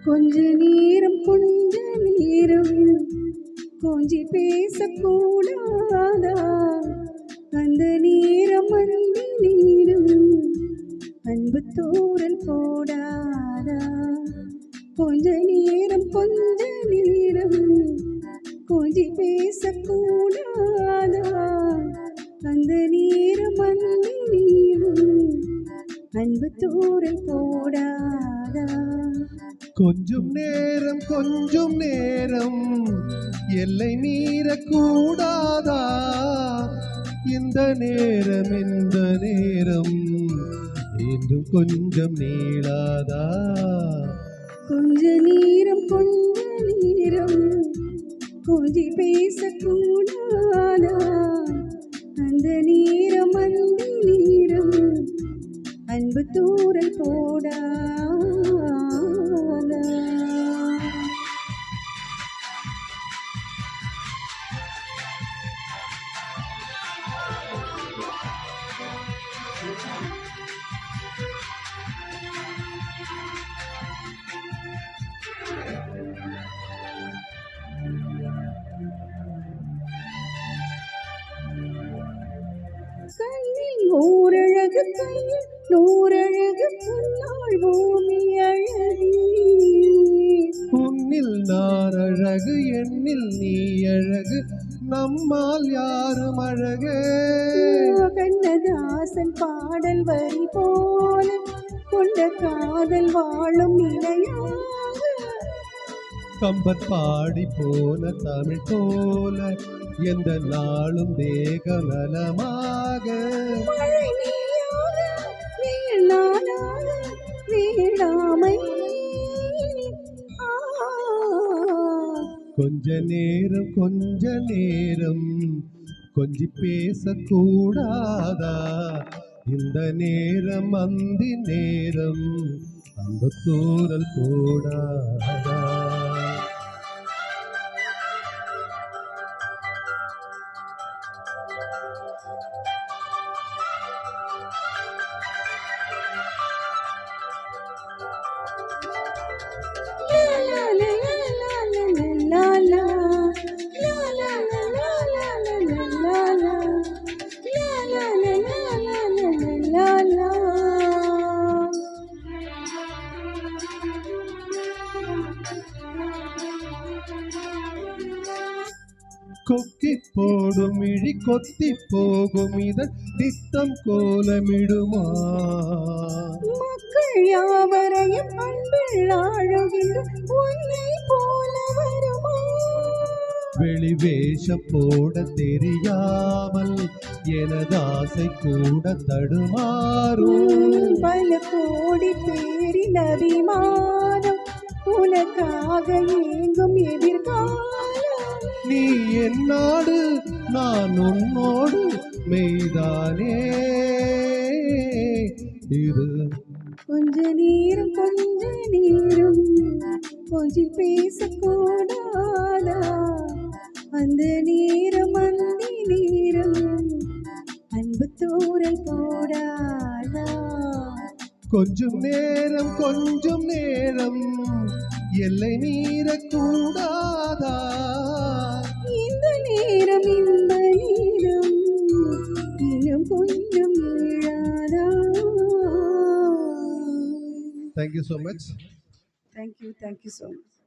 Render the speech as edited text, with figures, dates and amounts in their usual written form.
கொஞ்ச நேரம் கொஞ்சி பேசக்கூடாதா? அந்த நேரம் அன்பு தூரல் போடாதா? கொஞ்ச நேரம் கொஞ்சி பேசக்கூடாதா? அந்த நேரம் அன்பு தூரல் போடாதா? கொஞ்சம் நேரம் எல்லை மீறக்கூடாதா? இந்த நேரம் இன்னும் கொஞ்சம் நீளாதா? கொஞ்ச நேரம் கொஞ்சி பேசக்கூடாதா? அந்த நேரம் அன்பு தூரல் போடாதா? கண்ணில் ஓரழகு கையில் நூறழகு சொன்னால் பூமி அழகி. உன்னில் நான் அழகு எண்ணில் நீ அழகு நம்மால் யாரும் அழகு. கண்ணதாசன் பாடல் வரி போல கொண்ட காதல் வாழும் நிலையாக. கம்பர் பாடி போன தமிழ் போல எந்த நாளும் தேக நலமாக. மழை நீயாக வெயில் நானாக வேளாமை. கொஞ்ச நேரம் கொஞ்சி பேசக்கூடாதா? இந்த நேரம் அந்த தூரல் போடாதா? கொக்கி போடும் இழி கொத்தி போகும் இதழ் திட்டம் கோலமிடுமா? மக்கள் யாவரையும் அன்பில் ஆழுகின்ற உன்னை போல வருமா? வெளி வேஷம் போட தெரியாமல் எனதாசை கூட தடுமாறும். பல கோடி பேரின் அபிமானம் உனக்காக ஏங்கும் எதிர்காலம். நீ என்னோடு நான் உன்னோடு மெய்தானே இது. கொஞ்ச நேரம் கொஞ்சி பேசக்கூடாதா? அந்த நேரம் அன்பு தூரல் போடாதா? கொஞ்சம் நேரம் எல்லை மீறக்கூடாதா? இந்த நேரம் இன்னும் கொஞ்சம் நீளாதா? Thank you so much. Thank you so much.